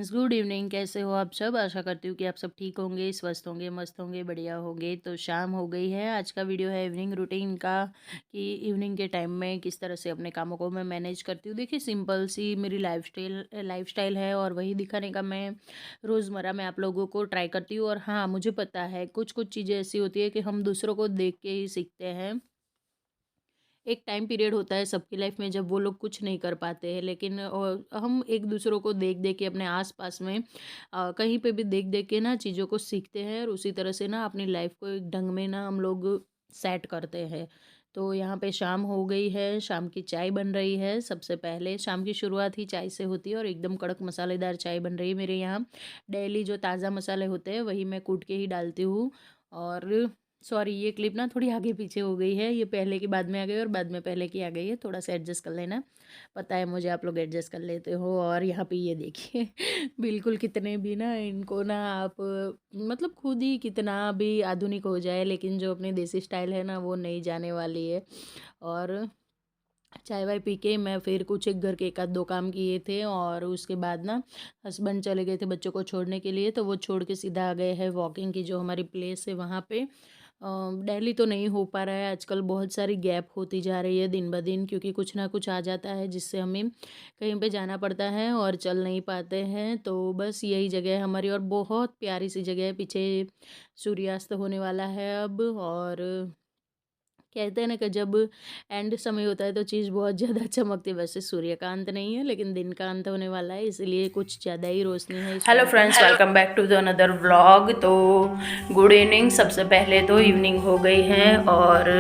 Friends, good evening. कैसे हो आप सब? आशा करती हूँ कि आप सब ठीक होंगे, स्वस्थ होंगे, मस्त होंगे, बढ़िया होंगे। तो शाम हो गई है। आज का वीडियो है इवनिंग रूटीन का, कि इवनिंग के टाइम में किस तरह से अपने कामों को मैं मैनेज करती हूँ। देखिए, सिंपल सी मेरी लाइफस्टाइल है और वही दिखाने का मैं रोज़मर्रा में आप लोगों को ट्राई करती हूँ। और हाँ, मुझे पता है कुछ कुछ चीज़ें ऐसी होती है कि हम दूसरों को देख के ही सीखते हैं। एक टाइम पीरियड होता है सबकी लाइफ में जब वो लोग कुछ नहीं कर पाते हैं, लेकिन हम एक दूसरों को देख देख के अपने आसपास में कहीं पे भी देख देख के ना चीज़ों को सीखते हैं, और उसी तरह से ना अपनी लाइफ को एक ढंग में ना हम लोग सेट करते हैं। तो यहाँ पे शाम हो गई है, शाम की चाय बन रही है। सबसे पहले शाम की शुरुआत ही चाय से होती है, और एकदम कड़क मसालेदार चाय बन रही है मेरे यहाँ। डेली जो ताज़ा मसाले होते हैं वही मैं कूट के ही डालती हूँ। और सॉरी, ये क्लिप ना थोड़ी आगे पीछे हो गई है, ये पहले की बाद में आ गई और बाद में पहले की आ गई है। थोड़ा सा एडजस्ट कर लेना, पता है मुझे आप लोग एडजस्ट कर लेते हो। और यहाँ पे ये देखिए बिल्कुल, कितने भी ना इनको ना आप मतलब खुद ही कितना भी आधुनिक हो जाए, लेकिन जो अपनी देसी स्टाइल है ना वो नहीं जाने वाली है। और चाय वाय पी के मैं फिर कुछ एक घर के एक आध दो काम किए थे, और उसके बाद ना हस्बैंड चले गए थे बच्चों को छोड़ने के लिए, तो वो छोड़ के सीधा आ गए हैं वॉकिंग की जो हमारी प्लेस है वहाँ पे। डेली तो नहीं हो पा रहा है आजकल, बहुत सारी गैप होती जा रही है दिन ब दिन, क्योंकि कुछ ना कुछ आ जाता है जिससे हमें कहीं पे जाना पड़ता है और चल नहीं पाते हैं। तो बस यही जगह है हमारी, और बहुत प्यारी सी जगह है। पीछे सूर्यास्त होने वाला है अब। और कहते हैं ना कि जब एंड समय होता है तो चीज़ बहुत ज़्यादा चमकती है। वैसे सूर्य का अंत नहीं है, लेकिन दिन का अंत होने वाला है, इसलिए कुछ ज़्यादा ही रोशनी है इस हेलो टाइम पे। Friends, welcome back to the another vlog. तो गुड इवनिंग। सबसे पहले तो इवनिंग हो गई है और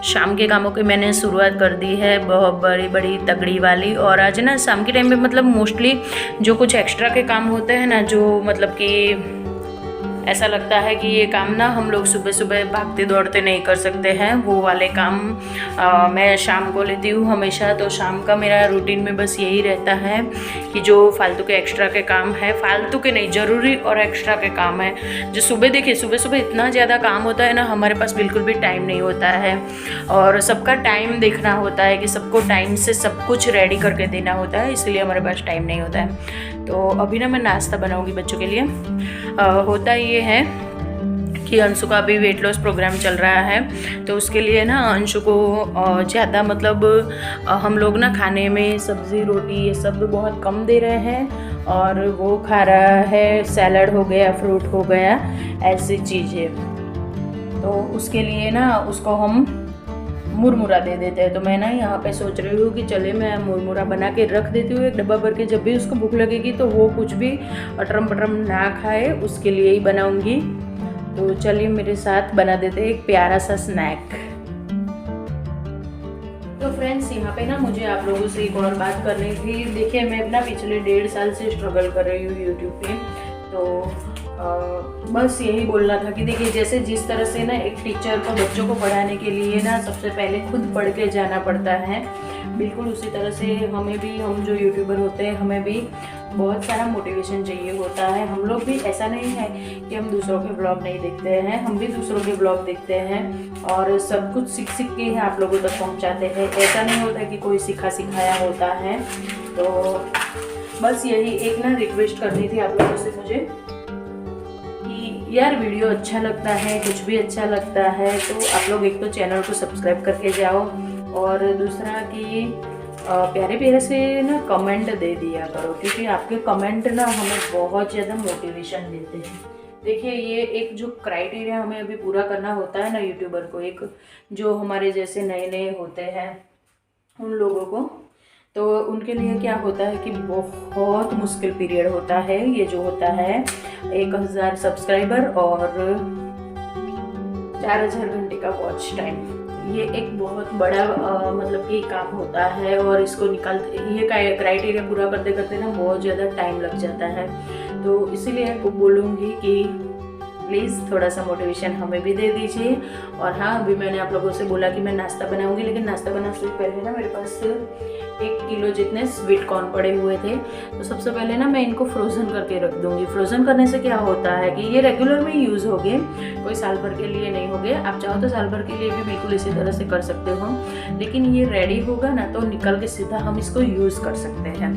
शाम के कामों की मैंने शुरुआत कर दी है, बहुत बड़ी बड़ी तगड़ी वाली। और आज ना शाम के टाइम पे मतलब मोस्टली जो कुछ एक्स्ट्रा के काम होते हैं ना, जो मतलब कि ऐसा लगता है कि ये काम ना हम लोग सुबह सुबह भागते दौड़ते नहीं कर सकते हैं, वो वाले काम मैं शाम को लेती हूँ हमेशा। तो शाम का मेरा रूटीन में बस यही रहता है कि जो फालतू के एक्स्ट्रा के काम है, फालतू के नहीं, ज़रूरी और एक्स्ट्रा के काम है जो सुबह, देखिए सुबह सुबह इतना ज़्यादा काम होता है ना, हमारे पास बिल्कुल भी टाइम नहीं होता है। और सबका टाइम देखना होता है कि सबको टाइम से सब कुछ रेडी करके देना होता है, इसलिए हमारे पास टाइम नहीं होता है। तो अभी ना मैं नाश्ता बनाऊँगी बच्चों के लिए। होता ये है कि अंशु का अभी वेट लॉस प्रोग्राम चल रहा है, तो उसके लिए ना अंशु को ज़्यादा मतलब हम लोग ना खाने में सब्ज़ी रोटी ये सब बहुत कम दे रहे हैं, और वो खा रहा है सैलड हो गया, फ्रूट हो गया, ऐसी चीज़ें। तो उसके लिए ना उसको हम मुरमुरा दे देते हैं। तो मैं ना यहाँ पे सोच रही हूँ कि चले मैं मुरमुरा बना के रख देती हूँ एक डब्बा भर के, जब भी उसको भूख लगेगी तो वो कुछ भी अटरम पटरम ना खाए, उसके लिए ही बनाऊँगी। तो चलिए मेरे साथ बना देते हैं एक प्यारा सा स्नैक। तो फ्रेंड्स, यहाँ पे ना मुझे आप लोगों से एक और बात करनी थी। देखिए, मैं अपना पिछले 1.5 साल से स्ट्रगल कर रही हूँ यूट्यूब पे। तो बस यही बोलना था कि देखिए, जैसे जिस तरह से ना एक टीचर को बच्चों को पढ़ाने के लिए ना सबसे पहले खुद पढ़ के जाना पड़ता है, बिल्कुल उसी तरह से हमें भी, हम जो यूट्यूबर होते हैं हमें भी बहुत सारा मोटिवेशन चाहिए होता है। हम लोग भी, ऐसा नहीं है कि हम दूसरों के ब्लॉग नहीं देखते हैं, हम भी दूसरों के ब्लॉग देखते हैं और सब कुछ सीख सीख के आप लोगों तक पहुंचाते हैं। ऐसा नहीं होता कि कोई सिखा सिखाया होता है। तो बस यही एक ना रिक्वेस्ट करनी थी आप लोगों से मुझे कि यार, वीडियो अच्छा लगता है, कुछ भी अच्छा लगता है तो आप लोग एक तो चैनल को सब्सक्राइब करके जाओ, और दूसरा कि प्यारे प्यारे से ना कमेंट दे दिया करो, क्योंकि आपके कमेंट ना हमें बहुत ज़्यादा मोटिवेशन देते हैं। देखिए, ये एक जो क्राइटेरिया हमें अभी पूरा करना होता है ना यूट्यूबर को, एक जो हमारे जैसे नए नए होते हैं उन लोगों को, तो उनके लिए क्या होता है कि बहुत मुश्किल पीरियड होता है। ये जो होता है 1000 सब्सक्राइबर और 4000 घंटे का वॉच टाइम, ये एक बहुत बड़ा मतलब कि काम होता है, और इसको ये क्राइटेरिया पूरा करते करते ना बहुत ज़्यादा टाइम लग जाता है। तो इसीलिए आपको बोलूँगी कि प्लीज़ थोड़ा सा मोटिवेशन हमें भी दे दीजिए। और हाँ, अभी मैंने आप लोगों से बोला कि मैं नाश्ता बनाऊंगी, लेकिन नाश्ता बनाने से पहले ना मेरे पास 1 किलो जितने स्वीट कॉर्न पड़े हुए थे, तो सबसे पहले ना मैं इनको फ्रोज़न करके रख दूंगी। फ्रोज़न करने से क्या होता है कि ये रेगुलर में यूज़ हो गए, कोई साल भर के लिए नहीं हो गए। आप चाहो तो साल भर के लिए भी बिल्कुल इसी तरह से कर सकते हो, लेकिन ये रेडी होगा ना तो निकल के सीधा हम इसको यूज़ कर सकते हैं।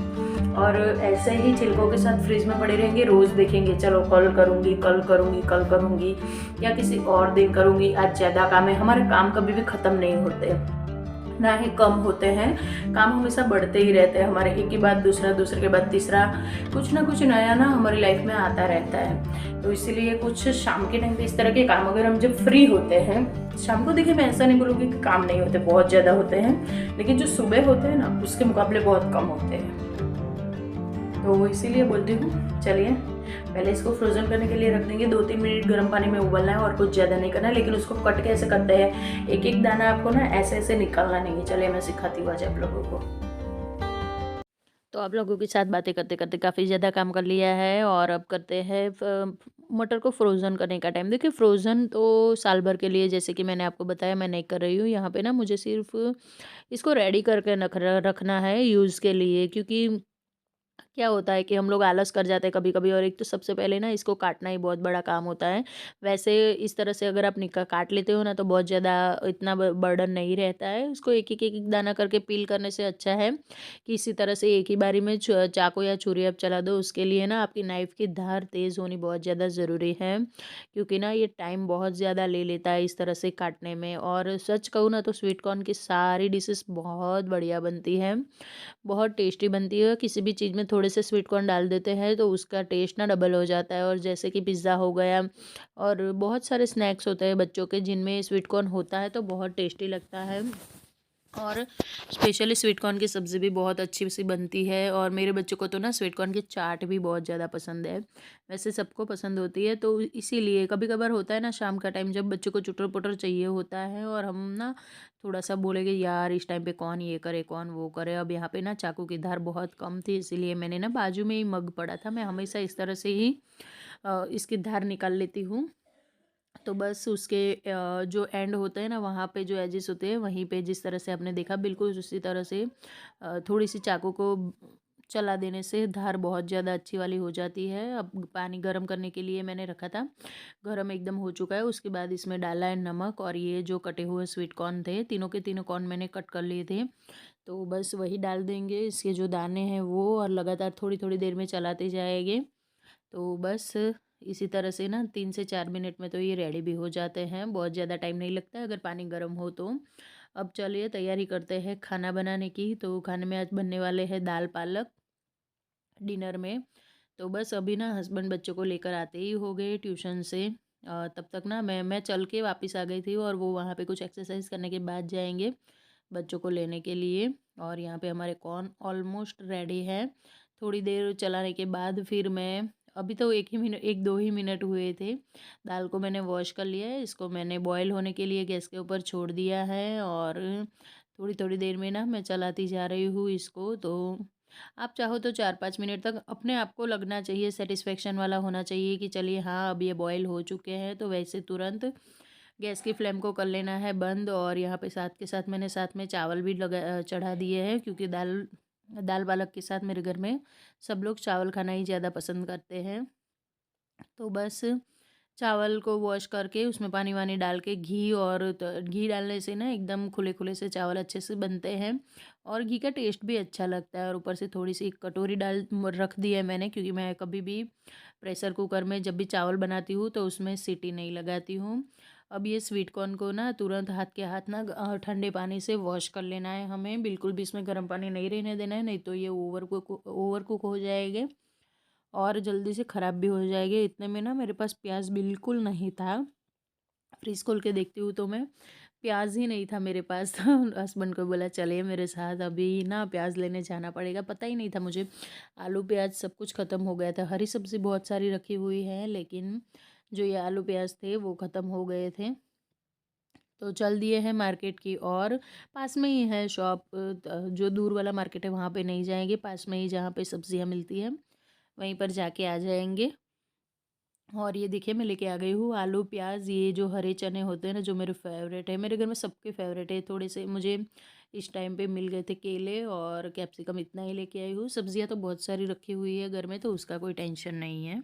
और ऐसे ही छिलकों के साथ फ्रिज में पड़े रहेंगे, रोज़ देखेंगे चलो कल करूँगी कल करूँगी कल करूँगी, या किसी और दिन करूँगी, आज ज़्यादा काम है। हमारे काम कभी भी ख़त्म नहीं होते, ना ही कम होते हैं, काम हमेशा बढ़ते ही रहते हैं हमारे, एक के बाद दूसरा, दूसरे के बाद तीसरा, कुछ ना कुछ नया ना हमारी लाइफ में आता रहता है। तो इसीलिए कुछ शाम के टाइम पे इस तरह के काम अगर हम जब फ्री होते हैं, शाम को देखिए मैं ऐसा नहीं बोलूँगी कि काम नहीं होते, बहुत ज़्यादा होते हैं, लेकिन जो सुबह होते हैं ना उसके मुकाबले बहुत कम होते हैं। तो इसीलिए बोलती हूँ चलिए पहले इसको फ्रोज़न करने के लिए रख देंगे, 2-3 मिनट गर्म पानी में उबलना है और कुछ ज़्यादा नहीं करना है। लेकिन उसको कट कैसे करते हैं, एक एक दाना आपको ना ऐसे ऐसे निकालना नहीं है। चलिए मैं सिखाती हूँ आज आप लोगों को। तो आप लोगों के साथ बातें करते करते काफ़ी ज़्यादा काम कर लिया है और अब करते हैं मटर को फ्रोज़न करने का टाइम। देखिए फ्रोज़न तो साल भर के लिए, जैसे कि मैंने आपको बताया, मैं नहीं कर रही हूँ यहाँ पे ना। मुझे सिर्फ इसको रेडी करके रखना है यूज़ के लिए, क्योंकि क्या होता है कि हम लोग आलस कर जाते हैं कभी-कभी, और एक तो सबसे पहले ना इसको काटना ही बहुत बड़ा काम होता है। वैसे इस तरह से अगर आप निका काट लेते हो ना तो बहुत ज़्यादा इतना बर्डन नहीं रहता है। उसको एक-एक एक-एक दाना करके पील करने से अच्छा है कि इसी तरह से एक ही बारी में चाकू या छुरी आप चला दो। उसके लिए ना आपकी नाइफ़ की धार तेज़ होनी बहुत ज़्यादा ज़रूरी है, क्योंकि ना ये टाइम बहुत ज़्यादा ले लेता है इस तरह से काटने में। और सच कहूँ ना तो स्वीट कॉर्न की सारी डिशेज़ बहुत बढ़िया बनती हैं। बहुत टेस्टी बनती है। किसी भी चीज़ में थोड़े से स्वीट कॉर्न डाल देते हैं तो उसका टेस्ट ना डबल हो जाता है। और जैसे कि पिज़्ज़ा हो गया और बहुत सारे स्नैक्स होते हैं बच्चों के जिनमें स्वीट कॉर्न होता है तो बहुत टेस्टी लगता है। और स्पेशली स्वीट कॉर्न की सब्ज़ी भी बहुत अच्छी सी बनती है, और मेरे बच्चों को तो ना स्वीट कॉर्न की चाट भी बहुत ज़्यादा पसंद है। वैसे सबको पसंद होती है, तो इसीलिए कभी कभार होता है ना शाम का टाइम जब बच्चों को चुटर पुटर चाहिए होता है और हम ना थोड़ा सा बोलेंगे यार इस टाइम पे कौन ये करे कौन वो करे। अब यहाँ पे ना चाकू की धार बहुत कम थी, इसीलिए मैंने ना बाजू में ही मग पड़ा था, मैं हमेशा इस तरह से ही इसकी धार निकाल लेती हूँ। तो बस उसके जो एंड होते हैं ना वहाँ पे जो एजेस होते हैं वहीं पे जिस तरह से आपने देखा बिल्कुल उसी तरह से थोड़ी सी चाकू को चला देने से धार बहुत ज़्यादा अच्छी वाली हो जाती है। अब पानी गर्म करने के लिए मैंने रखा था, गर्म एकदम हो चुका है। उसके बाद इसमें डाला है नमक, और ये जो कटे हुए स्वीट कॉर्न थे, तीनों के तीनों कॉर्न मैंने कट कर लिए थे, तो बस वही डाल देंगे इसके जो दाने हैं वो, और लगातार थोड़ी थोड़ी देर में चलाते जाएंगे। तो बस इसी तरह से ना 3 से 4 मिनट में तो ये रेडी भी हो जाते हैं, बहुत ज़्यादा टाइम नहीं लगता है अगर पानी गर्म हो तो। अब चलिए तैयारी करते हैं खाना बनाने की। तो खाने में आज बनने वाले हैं दाल पालक डिनर में। तो बस अभी ना हस्बैंड बच्चों को लेकर आते ही हो गए ट्यूशन से। तब तक ना मैं चल के वापस आ गई थी, और वो वहाँ पे कुछ एक्सरसाइज करने के बाद जाएंगे बच्चों को लेने के लिए। और यहाँ पे हमारे कॉर्न ऑलमोस्ट रेडी है। थोड़ी देर चलाने के बाद फिर मैं, अभी तो 1-2 ही मिनट हुए थे, दाल को मैंने वॉश कर लिया है, इसको मैंने बॉईल होने के लिए गैस के ऊपर छोड़ दिया है। और थोड़ी थोड़ी देर में ना मैं चलाती जा रही हूँ इसको। तो आप चाहो तो 4-5 मिनट तक अपने आप को लगना चाहिए, सेटिस्फेक्शन वाला होना चाहिए कि चलिए हाँ अब ये बॉईल हो चुके हैं, तो वैसे तुरंत गैस की फ्लेम को कर लेना है बंद। और यहाँ पे साथ के साथ मैंने साथ में चावल भी चढ़ा दिए हैं, क्योंकि दाल दाल पालक के साथ मेरे घर में सब लोग चावल खाना ही ज़्यादा पसंद करते हैं। तो बस चावल को वॉश करके उसमें पानी वानी डाल के घी, और घी डालने से ना एकदम खुले खुले से चावल अच्छे से बनते हैं, और घी का टेस्ट भी अच्छा लगता है। और ऊपर से थोड़ी सी एक कटोरी रख दी है मैंने, क्योंकि मैं कभी भी प्रेशर कुकर में जब भी चावल बनाती हूँ तो उसमें सीटी नहीं लगाती हूँ। अब ये स्वीट कॉर्न को ना तुरंत हाथ के हाथ ना ठंडे पानी से वॉश कर लेना है हमें, बिल्कुल भी इसमें गर्म पानी नहीं रहने देना है, नहीं तो ये ओवर कुक हो जाएंगे और जल्दी से ख़राब भी हो जाएंगे। इतने में ना मेरे पास प्याज बिल्कुल नहीं था, फ्रिज खोल के देखती हूँ तो मैं प्याज ही नहीं था मेरे पास। तो हस्बैंड को बोला चलिए मेरे साथ, अभी ना प्याज लेने जाना पड़ेगा। पता ही नहीं था मुझे, आलू प्याज सब कुछ ख़त्म हो गया था। हरी सब्ज़ी बहुत सारी रखी हुई है, लेकिन जो ये आलू प्याज थे वो ख़त्म हो गए थे। तो चल दिए हैं मार्केट की, और पास में ही है शॉप, जो दूर वाला मार्केट है वहाँ पे नहीं जाएंगे, पास में ही जहाँ पे सब्जियाँ मिलती हैं वहीं पर जाके आ जाएंगे। और ये देखिए मैं लेके आ गई हूँ आलू प्याज, ये जो हरे चने होते हैं ना जो मेरे फेवरेट है, मेरे घर में सबके फेवरेट है। थोड़े से मुझे इस टाइम पे मिल गए थे केले और कैप्सिकम, इतना ही लेके आई हूँ। सब्जियाँ तो बहुत सारी रखी हुई है घर में, तो उसका कोई टेंशन नहीं है।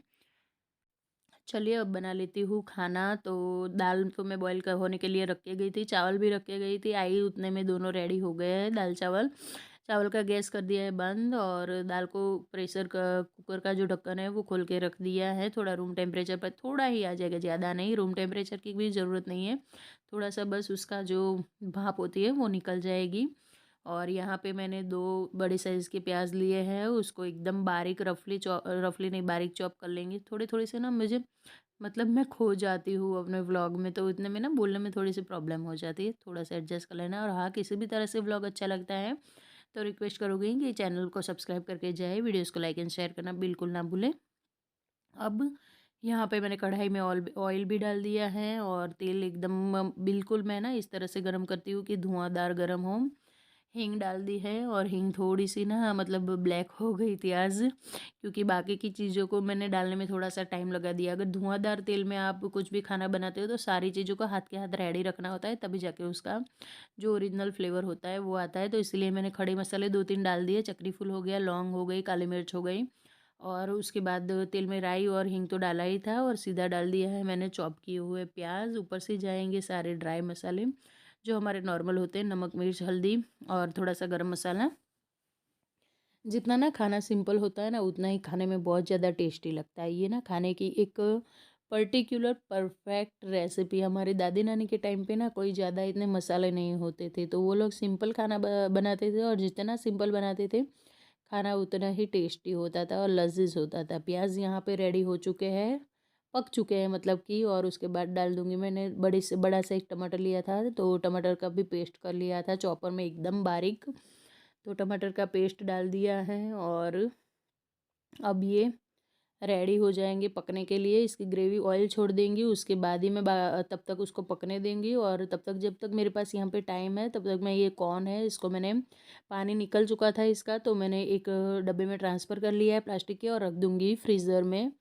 चलिए अब बना लेती हूँ खाना। तो दाल तो मैं बॉईल कर होने के लिए रख के गई थी, चावल भी रख के गई थी, आई उतने में दोनों रेडी हो गए हैं दाल चावल। चावल का गैस कर दिया है बंद और दाल को प्रेशर का कुकर का जो ढक्कन है वो खोल के रख दिया है। थोड़ा रूम टेम्परेचर पर थोड़ा ही आ जाएगा, ज़्यादा नहीं, रूम टेम्परेचर की भी ज़रूरत नहीं है। थोड़ा सा बस उसका जो भाप होती है वो निकल जाएगी। और यहाँ पे मैंने 2 बड़े साइज़ के प्याज लिए हैं, उसको एकदम बारीक रफली नहीं बारीक चॉप कर लेंगे। थोड़े-थोड़े से ना मुझे मतलब मैं खो जाती हूँ अपने व्लॉग में, तो इतने में ना बोलने में थोड़ी-सी प्रॉब्लम हो जाती है, थोड़ा-सा एडजस्ट कर लेना। और हाँ, किसी भी तरह से व्लॉग अच्छा लगता है तो रिक्वेस्ट करूँगी कि चैनल को सब्सक्राइब करके जाए, वीडियोज़ को लाइक एंड शेयर करना बिल्कुल ना भूलें। अब यहाँ पे मैंने कढ़ाई में ऑयल भी डाल दिया है और तेल एकदम बिल्कुल मैं ना इस तरह से गरम करती हूँ कि धुआंधार गरम हो। हींग डाल दी है और हींग थोड़ी सी ना मतलब ब्लैक हो गई थी आज, क्योंकि बाकी की चीज़ों को मैंने डालने में थोड़ा सा टाइम लगा दिया। अगर धुआंधार तेल में आप कुछ भी खाना बनाते हो तो सारी चीज़ों को हाथ के हाथ रेडी रखना होता है, तभी जाके उसका जो ओरिजिनल फ्लेवर होता है वो आता है। तो इसलिए मैंने खड़े मसाले 2-3 डाल दिए, चक्री फूल हो गया, लौंग हो गई, काली मिर्च हो गई, और उसके बाद तेल में राई और हींग तो डाला ही था और सीधा डाल दिया है मैंने चॉप किए हुए प्याज। ऊपर से जाएंगे सारे ड्राई मसाले जो हमारे नॉर्मल होते हैं, नमक मिर्च हल्दी और थोड़ा सा गरम मसाला। जितना ना खाना सिंपल होता है ना उतना ही खाने में बहुत ज़्यादा टेस्टी लगता है। ये ना खाने की एक पर्टिकुलर परफेक्ट रेसिपी। हमारे दादी नानी के टाइम पे ना कोई ज़्यादा इतने मसाले नहीं होते थे, तो वो लोग सिंपल खाना बनाते थे, और जितना सिंपल बनाते थे खाना उतना ही टेस्टी होता था और लजीज होता था। प्याज यहाँ पे रेडी हो चुके हैं, पक चुके हैं मतलब कि। और उसके बाद डाल दूंगी, मैंने बड़ा सा एक टमाटर लिया था तो टमाटर का भी पेस्ट कर लिया था चॉपर में एकदम बारीक, तो टमाटर का पेस्ट डाल दिया है। और अब ये रेडी हो जाएंगे पकने के लिए। इसकी ग्रेवी ऑयल छोड़ देंगी, उसके बाद ही मैं तब तक उसको पकने देंगी। और तब तक जब तक मेरे पास यहाँ पे टाइम है तब तक मैं ये कॉर्न है इसको मैंने पानी निकल चुका था इसका, तो मैंने एक डब्बे में ट्रांसफ़र कर लिया है प्लास्टिक के, और रख दूँगी फ्रीज़र में,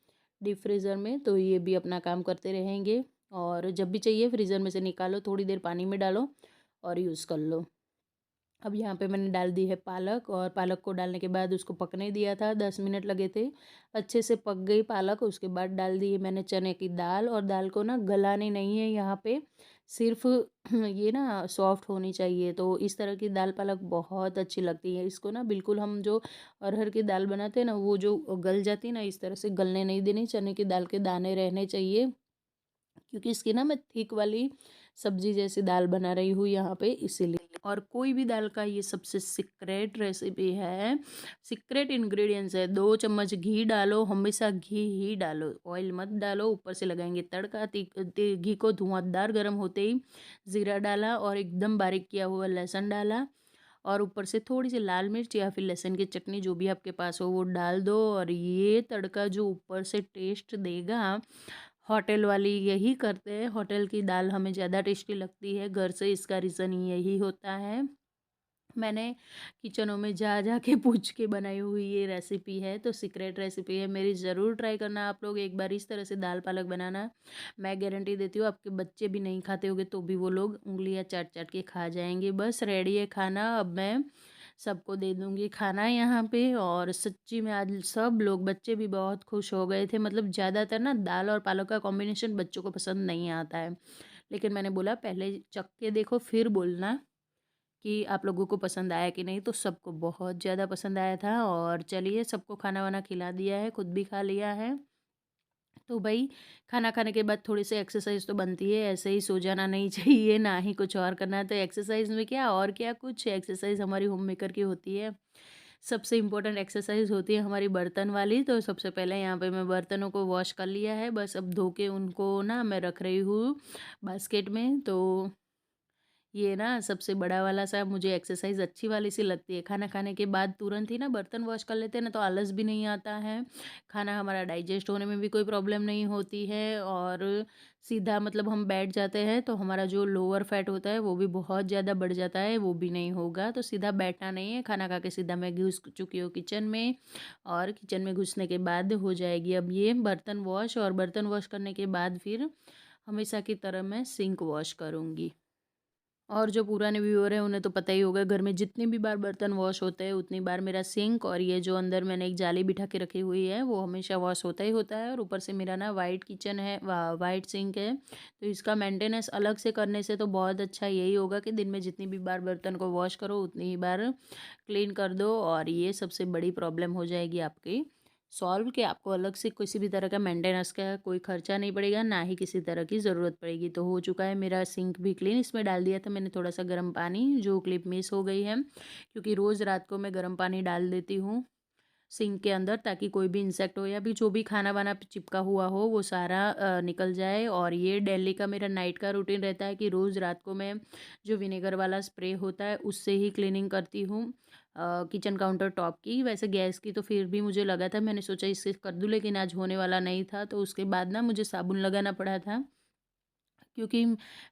डीप फ्रीज़र में। तो ये भी अपना काम करते रहेंगे, और जब भी चाहिए फ्रीज़र में से निकालो, थोड़ी देर पानी में डालो और यूज़ कर लो। अब यहाँ पे मैंने डाल दी है पालक, और पालक को डालने के बाद उसको पकने दिया था, 10 मिनट लगे थे, अच्छे से पक गई पालक। उसके बाद डाल दी है मैंने चने की दाल, और दाल को ना गलानी नहीं है यहाँ पे, सिर्फ ये ना सॉफ्ट होनी चाहिए। तो इस तरह की दाल पालक बहुत अच्छी लगती है। इसको ना बिल्कुल हम जो अरहर की दाल बनाते हैं ना वो जो गल जाती है ना, इस तरह से गलने नहीं देनी, चने की दाल के दाने रहने चाहिए, क्योंकि इसकी ना मैं थिक वाली सब्जी जैसी दाल बना रही हूँ यहाँ पे इसीलिए। और कोई भी दाल का ये सबसे सीक्रेट रेसिपी है, सीक्रेट इंग्रेडिएंट्स है। 2 चम्मच घी डालो, हमेशा घी ही डालो, ऑयल मत डालो। ऊपर से लगाएंगे तड़का, घी को धुआंधार गर्म होते ही ज़ीरा डाला और एकदम बारीक किया हुआ लहसुन डाला, और ऊपर से थोड़ी सी लाल मिर्च या फिर लहसुन की चटनी जो भी आपके पास हो वो डाल दो। और ये तड़का जो ऊपर से टेस्ट देगा, होटल वाली यही करते हैं, होटल की दाल हमें ज़्यादा टेस्टी लगती है घर से, इसका रीज़न यही होता है। मैंने किचनों में जा जा के पूछ के बनाई हुई ये रेसिपी है, तो सीक्रेट रेसिपी है मेरी, ज़रूर ट्राई करना आप लोग एक बार इस तरह से दाल पालक बनाना। मैं गारंटी देती हूँ आपके बच्चे भी नहीं खाते होंगे तो भी वो लोग उंगलियां चाट चाट के खा जाएंगे। बस रेडी है खाना, अब मैं सबको दे दूँगी खाना यहाँ पे। और सच्ची में आज सब लोग, बच्चे भी बहुत खुश हो गए थे। मतलब ज़्यादातर ना दाल और पालक का कॉम्बिनेशन बच्चों को पसंद नहीं आता है, लेकिन मैंने बोला पहले चख के देखो फिर बोलना कि आप लोगों को पसंद आया कि नहीं। तो सबको बहुत ज़्यादा पसंद आया था। और चलिए सबको खाना वाना खिला दिया है, खुद भी खा लिया है। तो भाई खाना खाने के बाद थोड़ी सी एक्सरसाइज तो बनती है, ऐसे ही सो जाना नहीं चाहिए, ना ही कुछ और करना है। तो एक्सरसाइज में क्या और क्या, कुछ एक्सरसाइज हमारी होम मेकर की होती है। सबसे इम्पोर्टेंट एक्सरसाइज होती है हमारी बर्तन वाली। तो सबसे पहले यहाँ पे मैं बर्तनों को वॉश कर लिया है, बस अब धो के उनको ना मैं रख रही हूँ बास्केट में। तो ये ना सबसे बड़ा वाला सा मुझे एक्सरसाइज अच्छी वाली सी लगती है। खाना खाने के बाद तुरंत ही ना बर्तन वॉश कर लेते हैं ना, तो आलस भी नहीं आता है, खाना हमारा डाइजेस्ट होने में भी कोई प्रॉब्लम नहीं होती है। और सीधा मतलब हम बैठ जाते हैं तो हमारा जो लोअर फैट होता है वो भी बहुत ज़्यादा बढ़ जाता है, वो भी नहीं होगा। तो सीधा बैठना नहीं है, खाना खा के सीधा मैं घुस चुकी हूँ किचन में, और किचन में घुसने के बाद हो जाएगी अब ये बर्तन वॉश। और बर्तन वॉश करने के बाद फिर हमेशा की तरह मैं सिंक वॉश करूँगी। और जो पुराने व्यूअर हैं उन्हें तो पता ही होगा, घर में जितनी भी बार बर्तन वॉश होते हैं उतनी बार मेरा सिंक और ये जो अंदर मैंने एक जाली बिठा के रखी हुई है वो हमेशा वॉश होता ही होता है। और ऊपर से मेरा ना वाइट किचन है, वाइट सिंक है, तो इसका मेंटेनेंस अलग से करने से तो बहुत अच्छा यही होगा कि दिन में जितनी भी बार बर्तन को वॉश करो उतनी ही बार क्लीन कर दो, और ये सबसे बड़ी प्रॉब्लम हो जाएगी आपकी सॉल्व, कि आपको अलग से किसी भी तरह का मेंटेनेंस का कोई खर्चा नहीं पड़ेगा, ना ही किसी तरह की ज़रूरत पड़ेगी। तो हो चुका है मेरा सिंक भी क्लीन। इसमें डाल दिया था मैंने थोड़ा सा गर्म पानी, जो क्लिप मिस हो गई है, क्योंकि रोज़ रात को मैं गर्म पानी डाल देती हूँ सिंक के अंदर, ताकि कोई भी इंसेक्ट हो या भी जो भी खाना वाना चिपका हुआ हो वो सारा निकल जाए। और ये डेली का मेरा नाइट का रूटीन रहता है कि रोज़ रात को मैं जो विनेगर वाला स्प्रे होता है उससे ही क्लीनिंग करती हूँ किचन काउंटर टॉप की। वैसे गैस की तो फिर भी मुझे लगा था, मैंने सोचा इससे कर दूँ, लेकिन आज होने वाला नहीं था, तो उसके बाद ना मुझे साबुन लगाना पड़ा था, क्योंकि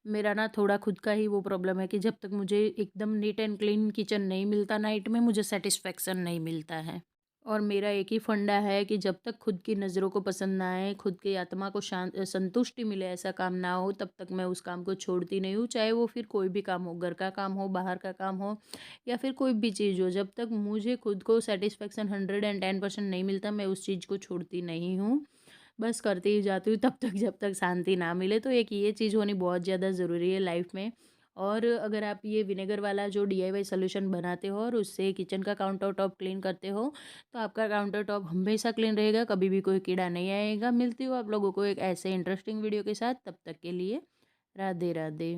मेरा ना थोड़ा खुद का ही वो प्रॉब्लम है कि जब तक मुझे एकदम नीट एंड क्लीन किचन नहीं मिलता नाइट में, मुझे सेटिस्फेक्शन नहीं मिलता है। और मेरा एक ही फंडा है कि जब तक खुद की नज़रों को पसंद ना आए, खुद की आत्मा को संतुष्टि मिले, ऐसा काम ना हो, तब तक मैं उस काम को छोड़ती नहीं हूँ। चाहे वो फिर कोई भी काम हो, घर का काम हो, बाहर का काम हो, या फिर कोई भी चीज़ हो, जब तक मुझे खुद को सेटिस्फेक्शन 110% नहीं मिलता, मैं उस चीज़ को छोड़ती नहीं हूँ। बस करती ही जाती हूँ तब तक जब तक शांति ना मिले। तो एक ये चीज़ होनी बहुत ज़्यादा ज़रूरी है लाइफ में। और अगर आप ये विनेगर वाला जो डीआईवाई सॉल्यूशन बनाते हो और उससे किचन का काउंटर टॉप क्लीन करते हो, तो आपका काउंटर टॉप हमेशा क्लीन रहेगा, कभी भी कोई कीड़ा नहीं आएगा। मिलती हूँ आप लोगों को एक ऐसे इंटरेस्टिंग वीडियो के साथ, तब तक के लिए राधे राधे।